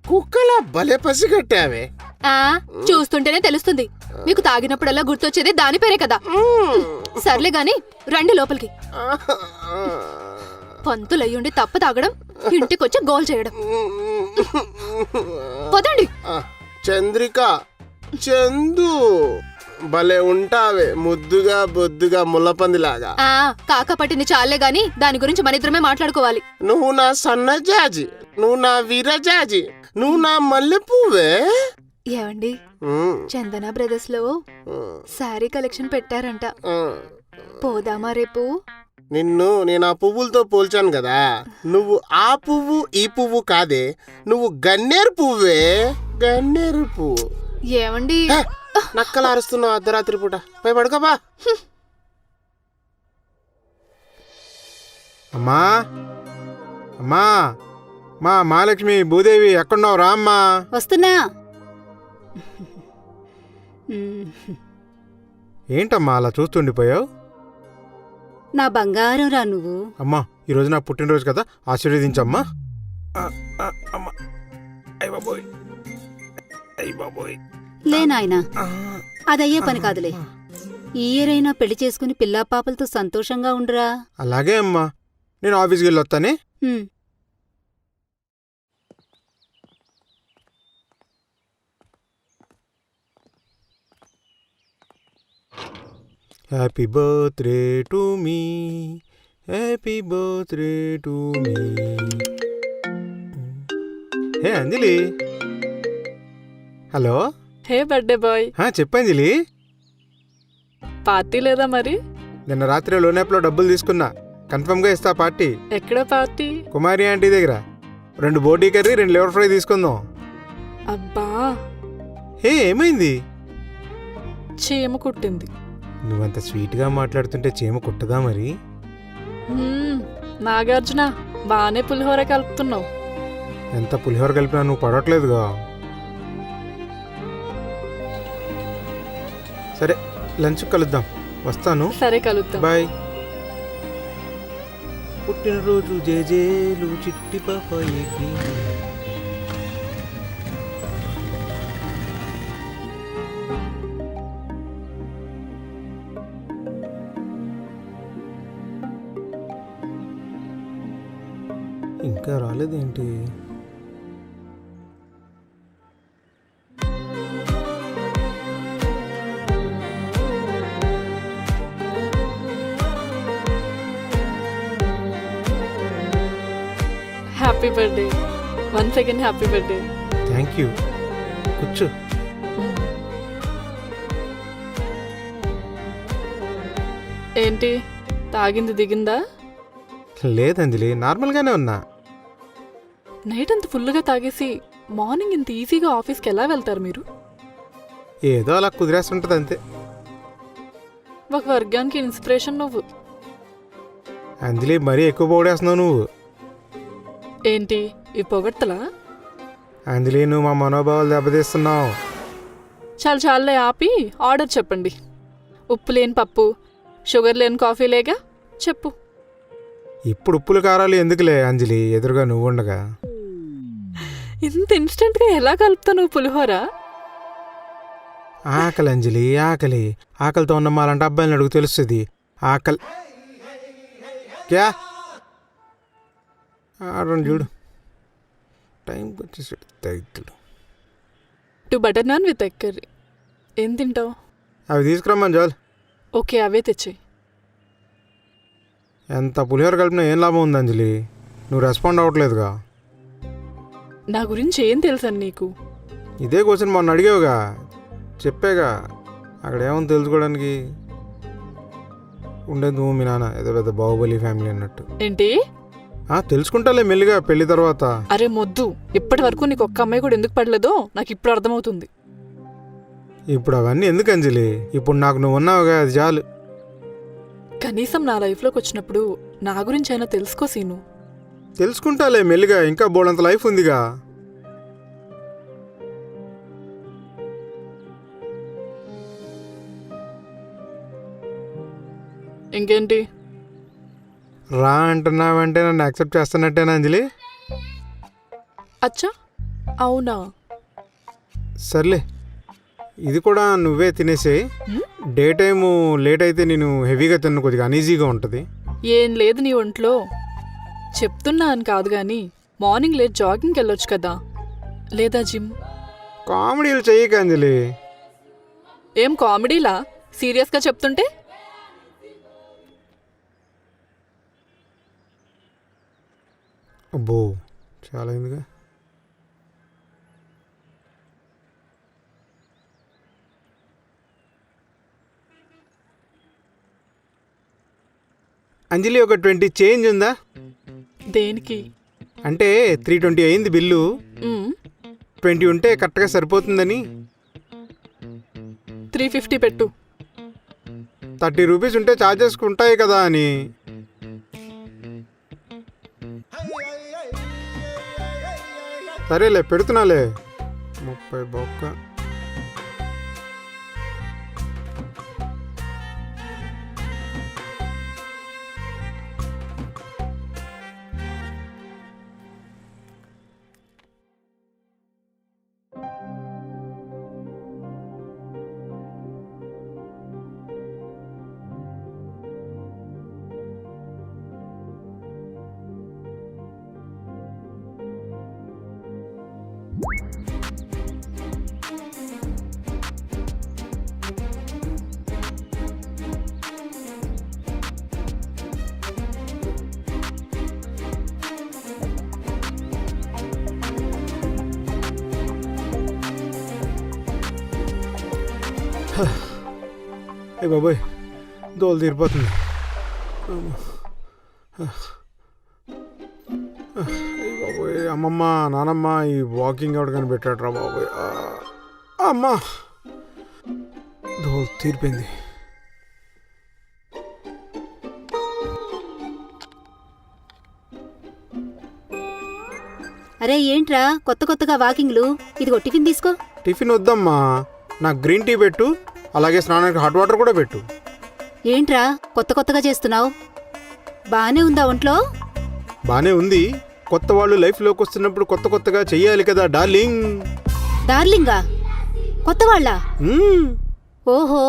కుక్కల భలే పసి కట్టావే. చూస్తుంటేనే తెలుస్తుంది, మీకు తాగినప్పుడల్లా గుర్తొచ్చేది దాని పేరే కదా. సర్లే గాని రండి లోపలికి. పంతులయ్యుండి తప్ప తాగడం, ఇంటికొచ్చి గోల్ చేయడం. పదండి. చంద్రిక చందు భలే ఉంటావే, ముద్దుగా బొద్దుగా ముల్లపందిలాగా. కాక పట్టింది చాలే గాని దాని గురించి మన ఇద్దరమే మాట్లాడుకోవాలి. నువ్వు నా సన్న జాజి, నువ్వు నా వీరజాజి, నువ్వు నా మల్లె పువ్వే. ఏవండి, చందన బ్రదర్స్ లో శారీ కలెక్షన్ పెట్టారంట, పోదామా రేపు? నిన్ను నేను ఆ పువ్వులతో పోల్చాను కదా, నువ్వు ఆ పువ్వు ఈ పువ్వు కాదే, నువ్వు గన్నేరు పువ్వే, గన్నేరు పువ్వు. ఏవండి, నక్కలు అరుస్తున్నావు అర్ధరాత్రి పూట, పోయి పడుకోబా. అమ్మా అమ్మా, మా మహాలక్ష్మి భూదేవి ఎక్కడున్నావు రా అమ్మా. వస్తున్నా. ఏంటమ్మా అలా చూస్తుండిపోయావు. నా బంగారం రా నువ్వు. అమ్మా ఈరోజు నా పుట్టినరోజు కదా, ఆశీర్వదించమ్మా. లే నాయనా, అదయ్యే పని కాదులే. ఈ ఇయర్ అయినా పెళ్లి చేసుకుని పిల్లా పాపలతో సంతోషంగా ఉండురా. అలాగే అమ్మా, నేను ఆఫీస్కి వెళ్ళొస్తానే. హ్మ్. Happy birthday to me, happy birthday to me. Hey Anjali. Hello. Hey birthday boy. చెప్పు అంజలి. పార్టీ లేదా మరి? నిన్న రాత్రి లోన్ యాప్లో డబ్బులు తీసుకున్నా, కన్ఫర్మ్గా ఇస్తా పార్టీ. ఎక్కడ పార్టీ? కుమారి ఆంటీ దగ్గర. 2 బోటీ కర్రీ 2 లివర్ ఫ్రై తీసుకుందాం. అబ్బా, హే ఏమైంది. చీమ కుట్టింది. నువ్వంత స్వీట్గా మాట్లాడుతుంటే చీమ కుట్టదా మరి. నాగార్జున బానే పులిహోర కలుపుతున్నావు. ఎంత పులిహోర కలిపినా నువ్వు పడట్లేదుగా. సరే లంచ్ కలుద్దాం, వస్తాను. సరే కలుద్దాం. బాయ్. పుట్టినరోజు జేజేలు చిట్టి పాపాయికి. ఇంకా రాలేదేంటి. Happy birthday. Once again happy birthday. Thank you. కూర్చో. ఏంటి తాగింది దిగిందా? లేదు అంజలి, నార్మల్గానే ఉన్నా. నైట్ అంత ఫుల్గా తాగేసి మార్నింగ్ ఇంత ఈజీగా ఆఫీస్కి ఎలా వెళ్తారు మీరు? ఏదో అలా కుదిరేస్తుంటది అంతే. ఒక వర్గానికి ఇన్స్పిరేషన్ నువ్వు. అంజలి, మరీ ఎక్కువ పొగడేస్తున్నావు నువ్వు. ఏంటి ఈ పొగడ్తలా? అంజలి, నువ్వు మా మనోభావాలు దెబ్బతీస్తున్నావు. చాలే ఆపి ఆర్డర్ చెప్పండి. ఉప్పు లేని పప్పు, షుగర్ లేని కాఫీ లేగా చెప్పు. ఇప్పుడు ఉప్పులు కారాలు ఎందుకులే అంజలి, ఎదురుగా నువ్వు ఉండగా. ఇంత ఇన్స్టెంట్గా ఎలా కలుపుతావు నువ్వు పులిహోర? ఆకలి అంజలి, ఆకలి. ఆకలితో ఉన్న మాలంటే అబ్బాయిని అడుగు తెలుస్తుంది. ఆకలి క్యా ఆడండి చూడు, టైంకి వచ్చేసాడు దైత్యుడు. 2 butter non with egg curry. ఏం తింటావు? అవి తీసుకురమ్మని చాలు. ఓకే, అవే తెచ్చేయి. ఎంత పులిహోర కలిపినా ఏం లాభం ఉంది అంజలి? నువ్వు రెస్పాండ్ అవ్వట్లేదుగా. నా గురించి ఏం తెలుసని నీకు? ఇదే క్వశ్చన్ మొన్న అడిగావుగా, చెప్పాగా. అక్కడ ఏమని తెలుసుకోవడానికి ఉండేది నువ్వు మీ నాన్న ఏదో పెద్ద బాహుబలి ఫ్యామిలీ అన్నట్టు. ఏంటి? తెలుసుకుంటాలే మెల్లిగా పెళ్లి తర్వాత. అరే మొద్దు, ఇప్పటి వరకు నీకు ఒక్క అమ్మాయి కూడా ఎందుకు పడలేదో నాకు ఇప్పుడు అర్థమవుతుంది. ఇప్పుడు అవన్నీ ఎందుకు అంజలి? ఇప్పుడు నాకు నువ్వు ఉన్నావుగా, అది చాలు. కనీసం నా లైఫ్లోకి వచ్చినప్పుడు నా గురించి అయినా తెలుసుకో సీను. తెలుసుకుంటాలే మెల్లిగా, ఇంకా బోడంత లైఫ్ ఉందిగా. ఇంకేంటి? రా అంటున్నావంటే నన్ను యాక్సెప్ట్ చేస్తున్నట్టేనా అంజలి? అచ్చా అవునా? సర్లే, ఇది కూడా నువ్వే తినేసే. డే టైము లేట్ అయితే నేను హెవీగా తిన్న కొద్దిగా అనీజీగా ఉంటుంది. ఏం లేదు నీ ఒంట్లో. చెప్తున్నా అని కాదు కానీ మార్నింగ్ లేట్ జాగింగ్కి వెళ్ళొచ్చు కదా, లేదా జిమ్. కామెడీలు చెయ్యక అంజలి. ఏం కామెడీలా? సీరియస్గా చెప్తుంటే? అబ్బో, చాలా అయిందిగా. అంజలి, ఒక 20 చేంజ్ ఉందా? దేనికి? అంటే 320 అయింది బిల్లు. 20 ఉంటే కరెక్ట్గా సరిపోతుందని. 350 పెట్టు. 30 రూపీస్ ఉంటే ఛార్జెస్ ఉంటాయి కదా అని. సరేలే, పెడుతున్నాలే. 30 బొక్క. ఏ బాబోయ్, దోలు తీరిపోతుంది. బాబోయ్, అమ్మమ్మ నానమ్మ ఈ వాకింగ్ ఎవడు కనిపెట్టాడు రా బాబోయ్. అమ్మ, దోలు తీరిపోయింది. అరే ఏంట్రా కొత్తగా వాకింగ్లు? ఇదిగో టిఫిన్ తీసుకో. టిఫిన్ వద్దమ్మా, నాకు గ్రీన్ టీ పెట్టు, అలాగే స్నానానికి హాట్ వాటర్ కూడా పెట్టు. ఏంట్రా కొత్తగా చేస్తున్నావు? బానే ఉందా ఒంట్లో? బానే ఉంది. కొత్త వాళ్ళు లైఫ్లోకి వస్తున్నప్పుడు కొత్తగా చెయ్యాలి కదా డార్లింగ్. డార్లింగా? కొత్త వాళ్ళ? మ్మ్. ఓహో,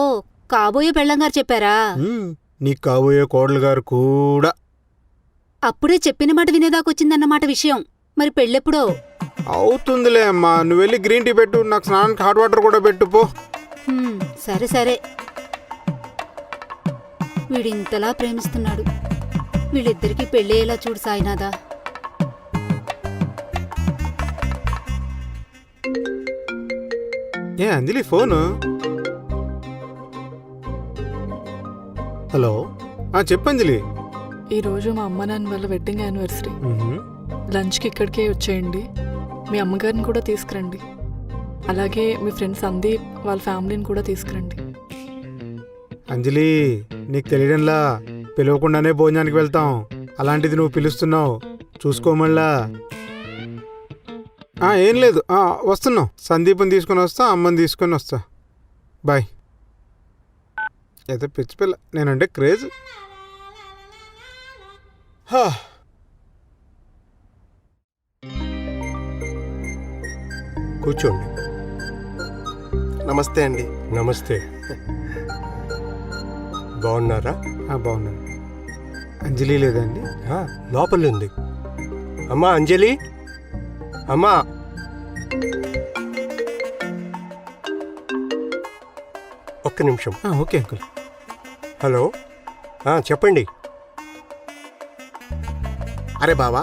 కాబోయే పెళ్ళంగారు చెప్పారా? నీకు కాబోయే కోడలు గారు కూడా. అప్పుడే చెప్పిన మాట వినేదాకొచ్చిందన్నమాట విషయం. మరి పెళ్ళెప్పుడో? అవుతుందిలే అమ్మా, నువ్వు వెళ్ళి గ్రీన్ టీ పెట్టు, నాకు స్నానానికి హాట్ వాటర్ కూడా పెట్టు పో. సరే. వీడింతలా ప్రేమిస్తున్నాడు, వీళ్ళిద్దరికీ పెళ్ళయ్యేలా చూడు సాయినాథా. ఏ అంజలి, ఫోను హలో చెప్పు అంజలి. ఈరోజు మా అమ్మ నాన్న వాళ్ళ వెడ్డింగ్ యానివర్సరీ. మ్హూ. లంచ్కి ఇక్కడికే వచ్చేయండి. మీ అమ్మగారిని కూడా తీసుకురండి. అలాగే మీ ఫ్రెండ్ సందీప్ వాళ్ళ ఫ్యామిలీని కూడా తీసుకురండి. అంజలి, నీకు తెలియడంలా పిలవకుండానే భోజనానికి వెళ్తాం. అలాంటిది నువ్వు పిలుస్తున్నావు, చూసుకోమళ్ళా. ఏం లేదు, వస్తున్నాం. సందీప్ని తీసుకొని వస్తా, అమ్మని తీసుకొని వస్తా. బాయ్. అయితే పిచ్చి పిల్ల, నేనంటే క్రేజ్. కూర్చోండి. నమస్తే అండి. నమస్తే. బాగున్నారా? బాగున్నాను. అంజలి లేదండి? లోపల ఉంది. అమ్మా అంజలి, అమ్మా. ఒక్క నిమిషం. Okay uncle. హలో, చెప్పండి. అరే బావా,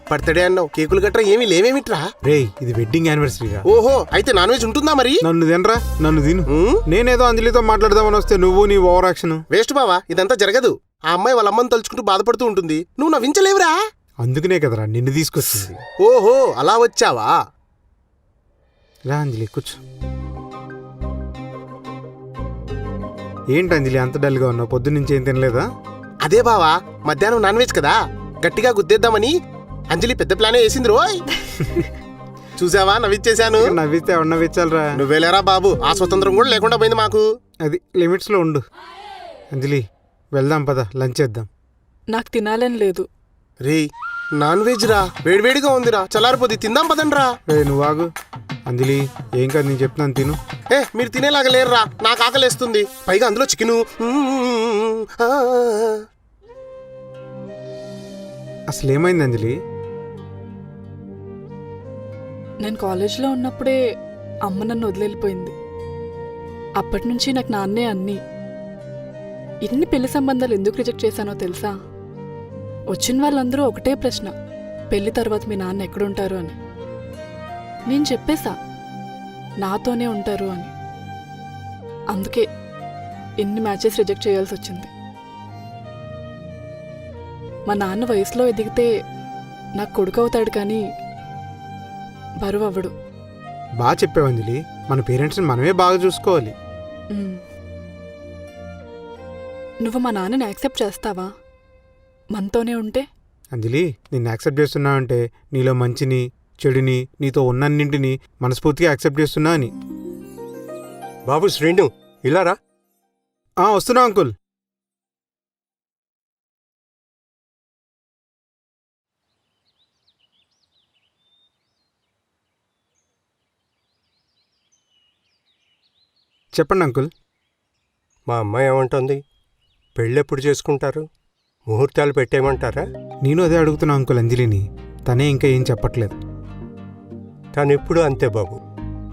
బర్త్డే అన్నావు, కేకులు గట్రా ఏమీ లేవేమిట్రా? రేయ్, ఇది వెడ్డింగ్ యానివర్సరీగా. ఓహో, అయితే నాన్ వెజ్ ఉంటుందా మరి? నన్ను తినరా, నన్ను తిను. నేనేదో అంజలితో మాట్లాడదామని వస్తే నువ్వు నీ ఓవర్ యాక్షన్. వేస్ట్ బావా, ఇదంతా జరగదు. ఆ అమ్మాయి వాళ్ళ అమ్మని తలుచుకుంటూ బాధపడుతూ ఉంటుంది, నువ్వు నవ్వించలేవురా. అందుకనే కదరా నిన్ను తీసుకొచ్చింది. ఓహో, అలా వచ్చావా? రా అంజలి, కూర్చో. ఏంటి అంజలి అంత డల్గా ఉన్నావు? పొద్దున్నుంచి ఏం తినలేదా? అదే బావా, మధ్యాహ్నం నాన్ వెజ్ కదా, గట్టిగా గుద్దేద్దామని అంజలి పెద్ద ప్లానే వేసింది రోయ్. చూసావా, నవ్విచ్చేశాను. నవ్వితే ఎవరు నవ్వించాలరా? నువ్వేలేరా బాబు, ఆ స్వతంత్రం కూడా లేకుండా పోయింది మాకు. అది లిమిట్స్లో ఉండు. అంజలి, వెళ్దాం పద, లంచ్ చేద్దాం. నాకు తినాలని లేదు. రే, నాన్ వెజ్ రా, వేడివేడిగా ఉందిరా, చల్లారిపోతే తిందాం పదండ్రా. నువ్వు ఆగు. అంజలి, ఏం కాదు, నేను చెప్తున్నాను తిను. మీరు తినేలాగా లేరురా, నాకు ఆకలేస్తుంది. పైగా అందులో చికెను. అసలు ఏమైంది అంజలి? నేను కాలేజ్లో ఉన్నప్పుడే అమ్మ నన్ను వదిలేళ్ళిపోయింది. అప్పటి నుంచి నాకు నాన్నే అన్నీ. ఇన్ని పెళ్లి సంబంధాలు ఎందుకు రిజెక్ట్ చేశానో తెలుసా? వచ్చిన వాళ్ళందరూ ఒకటే ప్రశ్న, పెళ్లి తర్వాత మీ నాన్న ఎక్కడుంటారు అని. నేను చెప్పేశా, నాతోనే ఉంటారు అని. అందుకే ఎన్ని మ్యాచెస్ రిజెక్ట్ చేయాల్సి వచ్చింది. మా నాన్న వయసులో ఎదిగితే నాకు కొడుకు అవుతాడు, కానీ బరువు అవ్వడు. బాగా చెప్పావు అంజలి, మన పేరెంట్స్ని మనమే బాగా చూసుకోవాలి. నువ్వు మా నాన్నని యాక్సెప్ట్ చేస్తావా మనతోనే ఉంటే? అంజలి, నిన్ను యాక్సెప్ట్ చేస్తున్నావంటే నీలో మంచిని చెడుని నీతో ఉన్నన్నింటినీ మనస్ఫూర్తిగా యాక్సెప్ట్ చేస్తున్నా అని. బాబు శ్రీను, ఇలా రా. వస్తున్నా అంకుల్. చెప్పండి అంకుల్. మా అమ్మాయి ఏమంటుంది? పెళ్ళెప్పుడు చేసుకుంటారు? ముహూర్తాలు పెట్టేయమంటారా? నేను అదే అడుగుతున్నా అంకుల్ అంజలిని. తనే ఇంకా ఏం చెప్పట్లేదు. తను ఎప్పుడు అంతే బాబు.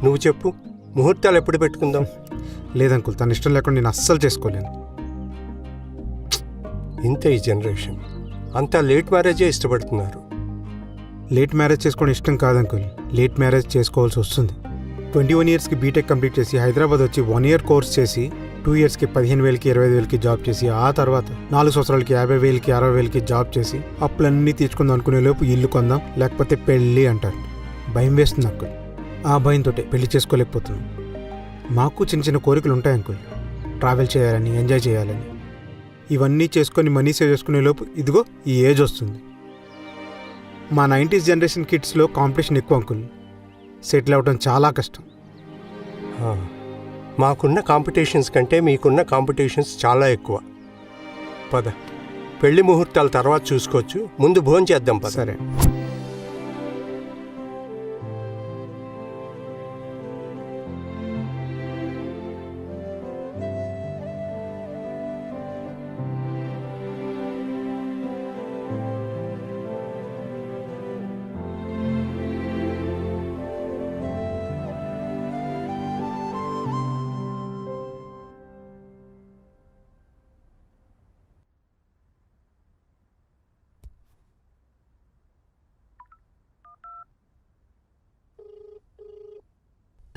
నువ్వు చెప్పు, ముహూర్తాలు ఎప్పుడు పెట్టుకుందాం? లేదంకుల్, తన ఇష్టం లేకుండా నేను అస్సలు చేసుకోలేను. ఇంతే ఈ జనరేషన్, అంతా లేట్ మ్యారేజే ఇష్టపడుతున్నారు. లేట్ మ్యారేజ్ చేసుకోవడం ఇష్టం కాదు అంకుల్, లేట్ మ్యారేజ్ చేసుకోవాల్సి వస్తుంది. 21 ఇయర్స్కి బీటెక్ కంప్లీట్ చేసి హైదరాబాద్ వచ్చి 1 ఇయర్ కోర్స్ చేసి 2 ఇయర్స్కి 15,000కి 25,000కి జాబ్ చేసి ఆ తర్వాత 4 సంవత్సరాలకి 50,000కి 60,000కి జాబ్ చేసి అప్పులన్నీ తీర్చుకుందాం అనుకునే లోపు ఇల్లు కొందాం లేకపోతే పెళ్ళి అంటారు. భయం వేస్తుంది అంకుల్. ఆ భయంతో పెళ్లి చేసుకోలేకపోతున్నాం. మాకు చిన్న చిన్న కోరికలు ఉంటాయి అంకుల్, ట్రావెల్ చేయాలని, ఎంజాయ్ చేయాలని. ఇవన్నీ చేసుకొని మనీ సేవ్ చేసుకునే లోపు ఇదిగో ఈ ఏజ్ వస్తుంది. మా 90s జనరేషన్ కిడ్స్లో కాంపిటీషన్ ఎక్కువ అంకుల్. సెటిల్ అవ్వడం చాలా కష్టం. మాకున్న కాంపిటీషన్స్ కంటే మీకున్న కాంపిటీషన్స్ చాలా ఎక్కువ. పద, పెళ్లి ముహూర్తాల తర్వాత చూసుకోవచ్చు, ముందు భోజనం చేద్దాం పద. సరే.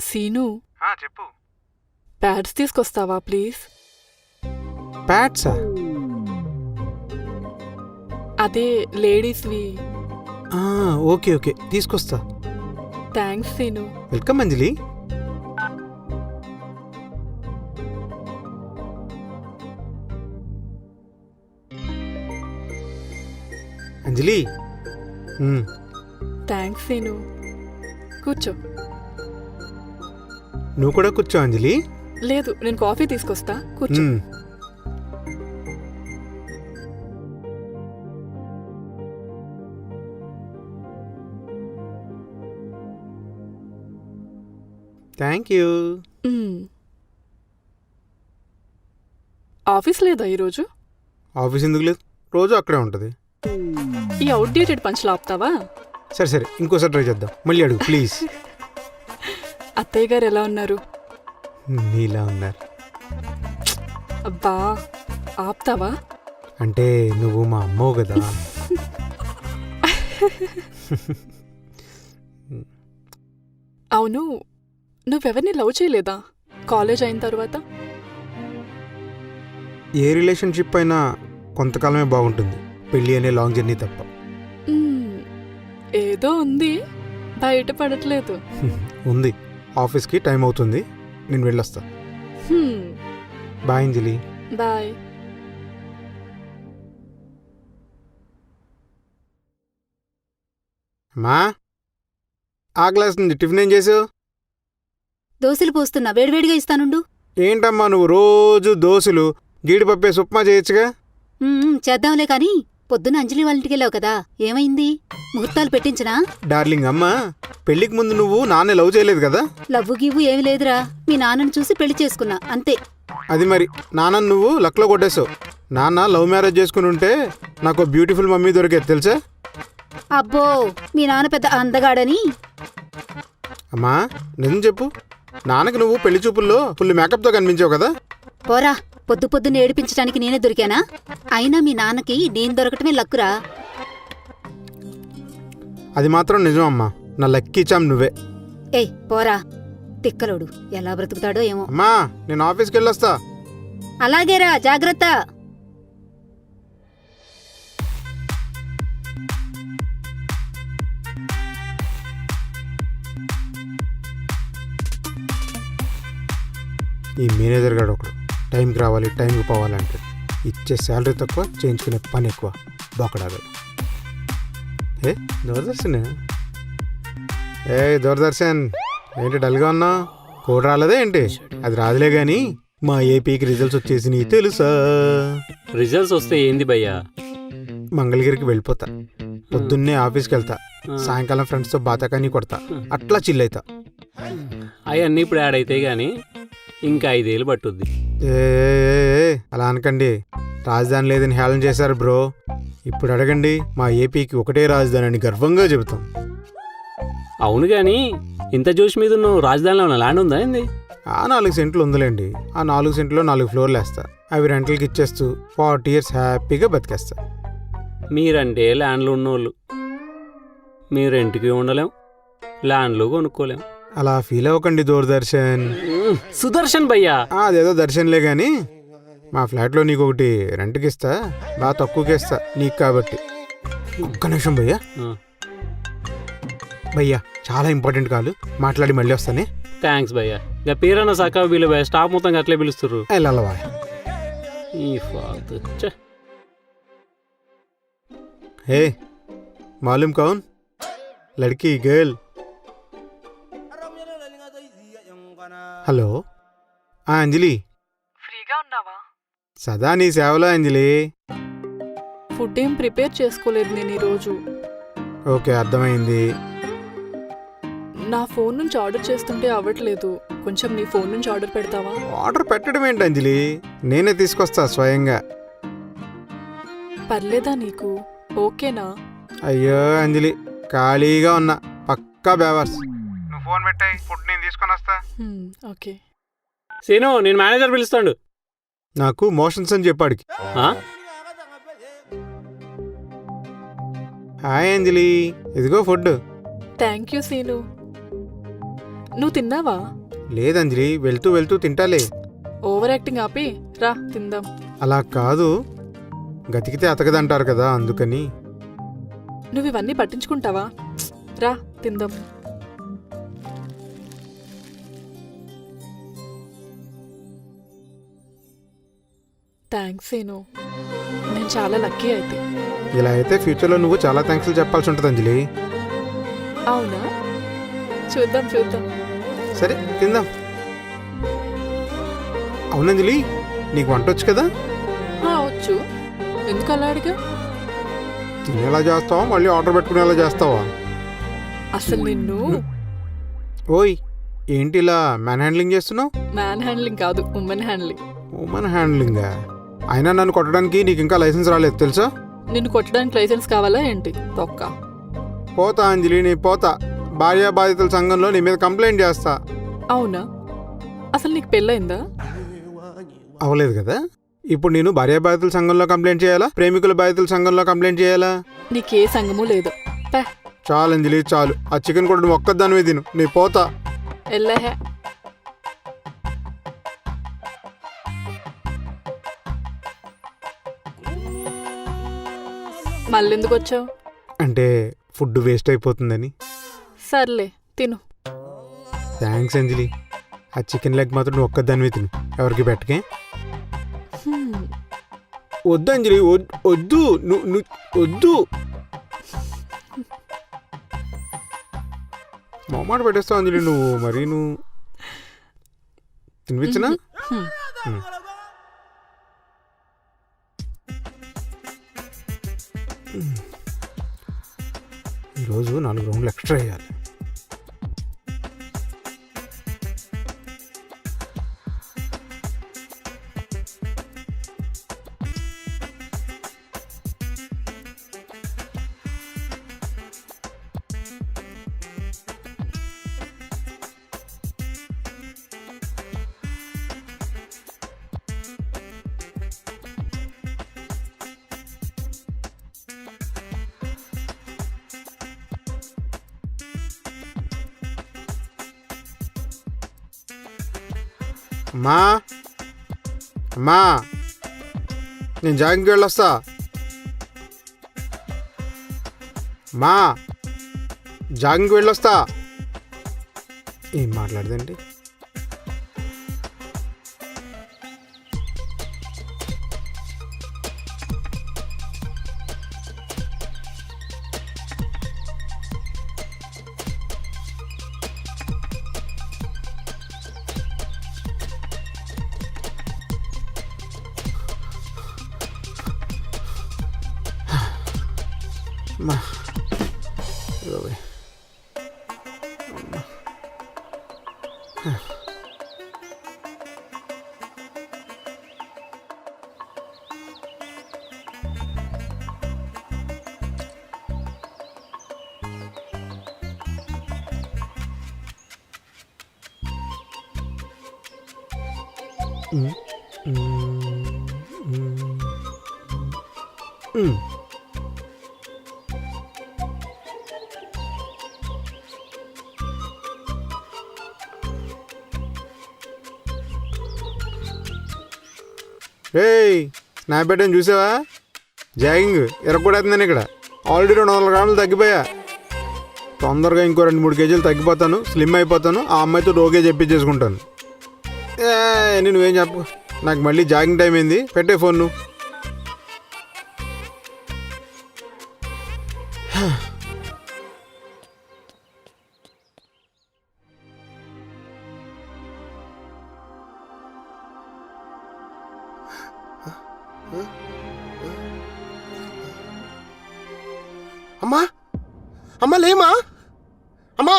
సీను, చెప్పు. ప్యాడ్స్ తీసుకొస్తావా ప్లీజ్? ప్యాట్సా? అదే లేడీస్వి. ఓకే ఓకే తీసుకొస్తా. Thanks Seenu. Welcome Anjali. Anjali thanks Seenu. కూర్చో. నువ్వు కూడా కూర్చో అంజలి. లేదు, నేను కాఫీ తీసుకొస్తా. కూర్చో. Thank you. ఆఫీస్ లేదా ఈరోజు? ఆఫీస్ ఎందుకు లేదు, రోజు అక్కడే ఉంటుంది. ఈ అవుట్డేటెడ్ పంచులు ఆపుతావా? సరే సరే ఇంకోసారి ట్రై చేద్దాం. మళ్ళీ అడుగు ప్లీజ్. అత్తయ్య గారు ఎలా ఉన్నారు? నీలా ఉన్నారు. అబ్బా ఆపుతావా? అంటే నువ్వు మా అమ్మవు కదా. అవును, నువ్వెవరిని లవ్ చేయలేదా కాలేజ్ అయిన తర్వాత? ఏ రిలేషన్షిప్ అయినా కొంతకాలమే బాగుంటుంది, పెళ్ళి అనే లాంగ్ జర్నీ తప్ప. ఏదో ఉంది, బయట పడట్లేదు. ఉంది. ఆఫీస్కి టైం అవుతుంది, నేను వెళ్ళొస్తా. బాయ్ అంజలి. బాయ్. అమ్మా ఆ గ్లాస్ నుంచి టిఫిన్ ఏం చేసావు? దోశలు పోస్తున్నా, వేడివేడిగా ఇస్తానుండు. ఏంటమ్మా నువ్వు రోజు దోశలు జీడిపప్పేసి ఉప్మా చేయొచ్చుగా. చేద్దాంలే కాని పొద్దున్న అంజలి వాళ్ళ ఇంటికి వెళ్ళావు కదా, ఏమైంది? ముహూర్తాలు పెట్టించనా? డార్లింగ్ అమ్మా, పెళ్లికి ముందు నువ్వు నాన్న లవ్ చేయలేదు కదా. లవ్వు గివ్వు ఏమి లేదురా, మీ నాన్నని చూసి పెళ్లి చేసుకున్నా అంతే. అది మరి నాన్న నువ్వు లక్లో కొట్టేశావు. నాన్న లవ్ మ్యారేజ్ చేసుకుని ఉంటే నాకు బ్యూటిఫుల్ మమ్మీ దొరికేది తెలుసా. అబ్బో, మీ నాన్న పెద్ద అందగాడని. అమ్మా నిజం చెప్పు, నాన్నకి నువ్వు పెళ్లి చూపుల్లో ఫుల్ మేకప్తో కనిపించావు కదా. పోరా, పొద్దు పొద్దున్న ఏడిపించడానికి నేనే దొరికానా? అయినా మీ నాన్నకి నేను దొరకటమే లక్కురా. అది మాత్రం నిజం అమ్మా, నా లక్కీ చామ్ నువ్వే. ఏయ్ పోరా, తిక్కలోడు ఎలా బ్రతుకుతాడో ఏమో. అమ్మా నేను ఆఫీస్కి వెళ్ళొస్తా. అలాగేరా, జాగ్రత్త. ఈ మేనేజర్ గారు ఒకడు టైంకి రావాలి టైంకి పోవాలంటే, ఇచ్చే శాలరీ తక్కువ చేయించుకునే పని ఎక్కువ. బొక్కడాలు. ఏ దూరదర్శన్, దూరదర్శన్ ఏంటి డల్గా ఉన్నావు? కోడ్ రాలేదా ఏంటి? అది రాదులే గాని మా ఏపీకి రిజల్ట్స్ వచ్చేసి తెలుసా? రిజల్ట్స్ వస్తే ఏంది భయ్యా? మంగళగిరికి వెళ్ళిపోతా, పొద్దున్నే ఆఫీస్కి వెళ్తా, సాయంకాలం ఫ్రెండ్స్తో బాతాకాని కొడతా, అట్లా చిల్ అవుతా. అవన్నీ ఇప్పుడు యాడ్ అయితే గానీ ఇంకా 5 ఏళ్ళు పట్టుద్ది. అలా అనకండి, రాజధాని లేదని హేళన చేశారు బ్రో. ఇప్పుడు అడగండి, మా ఏపీకి ఒకటే రాజధాని అని గర్వంగా చెబుతాం. అవును గాని ఇంత జోష్ మీద నువ్వు రాజధానిలో ఉన్న ల్యాండ్ ఉందా ఏంది? ఆ 4 సెంట్లు ఉందిలేండి. ఆ 4 సెంట్లో 4 ఫ్లోర్లు వేస్తా, అవి రెంట్లకి ఇచ్చేస్తూ 40 years హ్యాపీగా బతికేస్తా. మీరంటే ల్యాండ్లు ఉన్నోళ్ళు, మీరు రెంట్కి ఉండలేం, ల్యాండ్లు కొనుక్కోలేం. అలా ఫీల్ అవ్వకండి దూరదర్శన్. సుదర్శన్ భయ్యా. అదేదో దర్శన్లే గాని, మా ఫ్లాట్లో నీకు ఒకటి రెంట్కి ఇస్తా, బాగా తక్కువకి ఇస్తా నీకు కాబట్టి. ఒక్క నిమిషం భయ్యా. భయ్యా చాలా ఇంపార్టెంట్ కాలు, మాట్లాడి మళ్ళీ వస్తానే. థ్యాంక్స్ భయ్యా. ఇక పేరన్న సకా వీళ్ళు భయ్యా, స్టాఫ్ మొత్తం అట్లే పిలుస్తారు. వెళ్ళవా ఈ ఫాల్తు ఛే. हे मालूम कौन लड़की गर्ल. హలో అంజలి, ఫ్రీగా ఉన్నావా? సదా నీ సేవలో అంజలి. ఫుడ్ ఏం ప్రిపేర్ చేసుకోలేదు నేను ఈరోజు. ఓకే అర్థమైంది. నా ఫోన్ నుంచి ఆర్డర్ చేస్తుంటే అవ్వట్లేదు, కొంచెం నీ ఫోన్ నుంచి ఆర్డర్ పెడతావా? ఆర్డర్ పెట్టడం ఏంటి అంజలి, నేనే తీసుకొస్తా స్వయంగా. పర్లేదా నీకు? ఓకేనా? అయ్యో అంజలి, ఖాళీగా ఉన్నా, పక్కా బేవర్స్. నువ్వు ఫోన్ పెట్టాయి, ఫుడ్ నేను తీసుకొని వస్తా. ఓకే. సీను, నేను మేనేజర్ పిలుస్తాడు. నాకు మోషన్స్ అని చెప్పాడికి. హాయ్ అంజలి, ఇదిగో ఫుడ్. Thank you scene. నువ్వు తిన్నావా? లేదంజలి, వెళ్తూ వెళ్తూ తింటాలే. ఓవర్ యాక్టింగ్ ఆపి రా తిందాం. అలా కాదు, గతికితే అతకదంటారు కదా అందుకని. నువ్వు ఇవన్నీ పట్టించుకుంటావా? రా తిందాం. థ్యాంక్స్ సీను, నేను చాలా లక్కీ అయితే. ఇలా అయితే ఫ్యూచర్లో నువ్వు చాలా థ్యాంక్స్లు చెప్పాల్సి ఉంటుంది అంజలి. అవునా? చూద్దాం చూద్దాం. సరే తిందాం. అవునంజలి, నీకు వంట వచ్చు కదా? వచ్చు. ఎందుకు అలా అడిగా? తినేలా చేస్తావా మళ్ళీ ఆర్డర్ పెట్టుకునేలా చేస్తావా? అసలు నిన్ను ఓయ్, ఏంటి ఇలా మ్యాన్ హ్యాండ్లింగ్ చేస్తున్నావు? మ్యాన్ హ్యాండ్లింగ్ కాదు, ఉమెన్ హ్యాండ్లింగ్. ఉమెన్ హ్యాండ్లింగా? అయినా నన్ను కొట్టడానికి నీకు ఇంకా లైసెన్స్ రాలేదు తెలుసా? నిన్ను కొట్టడానికి లైసెన్స్ కావాలా ఏంటి? తొక్క. పోతా అంజలి, నీ పోతా. భార్యా బాధితుల సంఘంలో నీ మీద కంప్లైంట్ చేస్తా. అవునా? అసలు నీకు పెళ్ళయిందా? అవలేదు కదా. ఇప్పుడు నేను భార్యా బాధితుల సంఘంలో కంప్లైంట్ చేయాలా, ప్రేమికుల బాధితుల సంఘంలో కంప్లైంట్ చేయాలా? నీకే సంగము లేదు. పే చాలు అంజలి చాలు. ఆ చికెన్ కూడా నువ్వు ఒక్కదానివే తిను. నీ పోతా. ఎల్లహే. మళ్ళెందుకు వచ్చావు? అంటే ఫుడ్ వేస్ట్ అయిపోతుందని. సర్లే తిను. థ్యాంక్స్ అంజలి. ఆ చికెన్ లెగ్ మాత్రం నువ్వు ఒక్కదానివే తిను, ఎవరికి పెట్టకే. వద్దు అంజలి, వద్దు. నువ్వు వద్దు. మొమ్మాట పెట్టేస్తావు అంజలి నువ్వు. మరి నువ్వు తినిపించనా? ఈరోజు 4 రౌండ్లు ఎక్స్ట్రా వేయాలి. అమ్మా అమ్మా, నేను జాగింగ్కి వెళ్ళొస్తా. అమ్మా, జాగింగ్కి వెళ్ళొస్తా. ఏం మాట్లాడదండి? అమ్మా, ఇదిగో పోయి. అమ్మా. ఏయ్, నా బిడ్డను చూసావా? జాగింగ్ ఎరగకూడదు. ఇక్కడ ఆల్రెడీ 200 గ్రాములు తగ్గిపోయా. తొందరగా ఇంకో 2-3 కేజీలు తగ్గిపోతాను, స్లిమ్ అయిపోతాను. ఆ అమ్మాయితో ఓకే చెప్పించేసుకుంటాను. నువ్వేం చెప్పు. నాకు మళ్ళీ జాగింగ్ టైం అయింది. పెట్టే ఫోన్ నువ్వు. అమ్మా, అమ్మా లేమా? అమ్మా,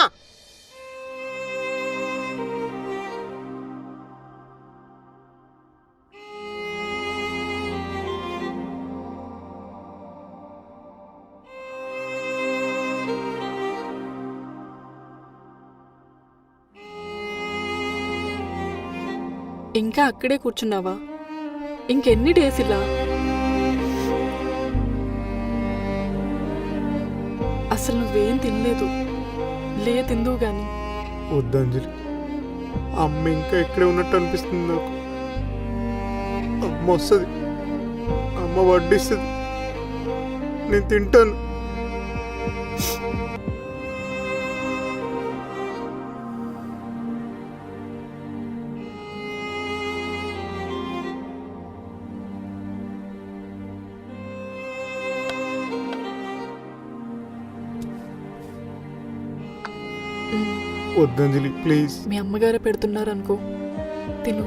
ఇంకా అక్కడే కూర్చున్నావా? ఇంకెన్ని డేస్ ఇలా? అసలు నువ్వేం తినలేదు. తిందువు గాని. వద్దంజలి, అమ్మ ఇంకా ఇక్కడే ఉన్నట్టు అనిపిస్తుంది నాకు. అమ్మ వస్తుంది. అమ్మ వడ్డిస్తుంది, నేను తింటాను. వద్దంజలి ప్లీజ్. మీ అమ్మగారే పెడుతున్నారు అనుకో, తిను.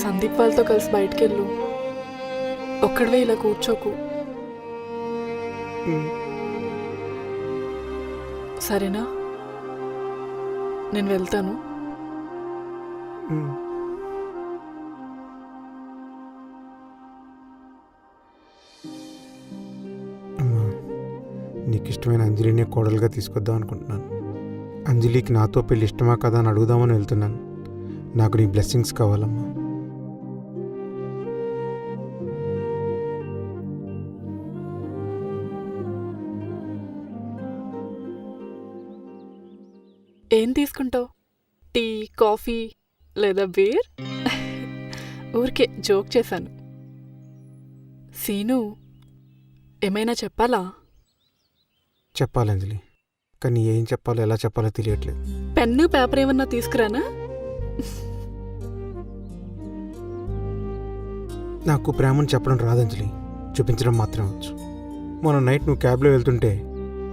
సందీప్ వాళ్ళతో కలిసి బయటికి వెళ్ళు. ఒక్కడవే ఇలా కూర్చోకు, సరేనా? నేను వెళ్తాను. అమ్మా, నీకు ఇష్టమైన అంజలినే కోడలుగా తీసుకొద్దాం అనుకుంటున్నాను. అంజలికి నాతో పెళ్ళి ఇష్టమా కదా అని అడుగుదామని వెళ్తున్నాను. నాకు నీ బ్లెస్సింగ్స్ కావాలమ్మా. ఏం తీసుకుంటావు? టీ, కాఫీ లేదా బీర్? ఊరికే జోక్ చేశాను. సీను, ఏమైనా చెప్పాలా? చెప్పాలి అంజలి, కానీ ఏం చెప్పాలో ఎలా చెప్పాలో తెలియట్లేదు. పెన్ను పేపర్ ఏమన్నా తీసుకురానా? నాకు ప్రేమను చెప్పడం రాదంజలి, చూపించడం మాత్రమే వచ్చు. మొన్న నైట్ నువ్వు క్యాబ్లో వెళ్తుంటే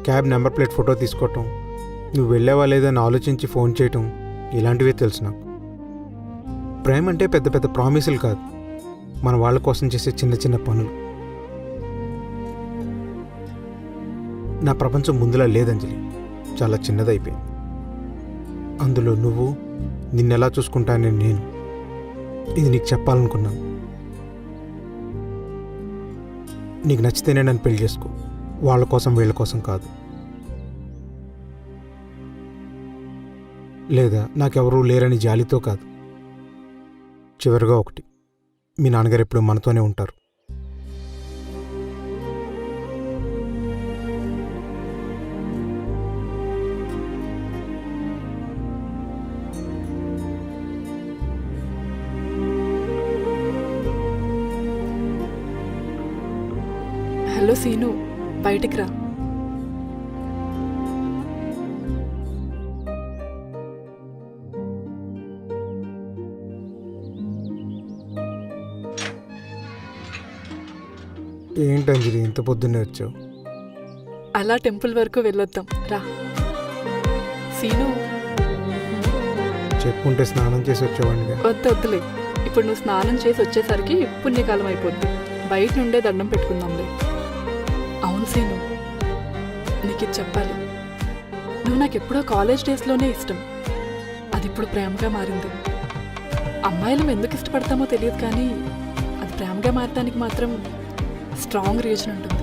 క్యాబ్ నెంబర్ ప్లేట్ ఫోటో తీసుకోవటం, నువ్వు వెళ్ళావా లేదని ఆలోచించి ఫోన్ చేయటం, ఇలాంటివే తెలుసు నాకు. ప్రేమ అంటే పెద్ద పెద్ద ప్రామిసులు కాదు, మన వాళ్ళ కోసం చేసే చిన్న చిన్న పనులు. నా ప్రపంచం ముందులా లేదంజలి, చాలా చిన్నదైపోయింది. అందులో నువ్వు, నిన్నెలా చూసుకుంటానని నేను. ఇది నీకు చెప్పాలనుకున్నాను. నీకు నచ్చితేనే నన్ను పెళ్లి చేసుకో, వాళ్ళ కోసం వీళ్ళ కోసం కాదు. లేదా నాకెవరూ లేరని జాలితో కాదు. చివరిగా ఒకటి, మీ నాన్నగారు ఎప్పుడు మనతోనే ఉంటారు. హలో సీను, బయటికి రా. ఏంటంజలి ఇంత పొద్దున్నే వచ్చావు? అలా టెంపుల్ వరకు వెళ్ళొద్దాం రా. సీను, చెప్పుకుంటే స్నానం చేసి వచ్చేవాడిగా. వద్దులే, ఇప్పుడు నువ్వు స్నానం చేసి వచ్చేసరికి పుణ్యకాలం అయిపోద్ది. బయట నుండే దండం పెట్టుకుందాంలే. అవును సీను, నీకు ఇది చెప్పాలి. నువ్వు నాకెప్పుడో కాలేజ్ డేస్లోనే ఇష్టం, అది ఇప్పుడు ప్రేమగా మారింది. అమ్మాయిలు ఎందుకు ఇష్టపడతామో తెలియదు, కానీ అది ప్రేమగా మారడానికి మాత్రం స్ట్రాంగ్ రీజన్ ఉంటుంది.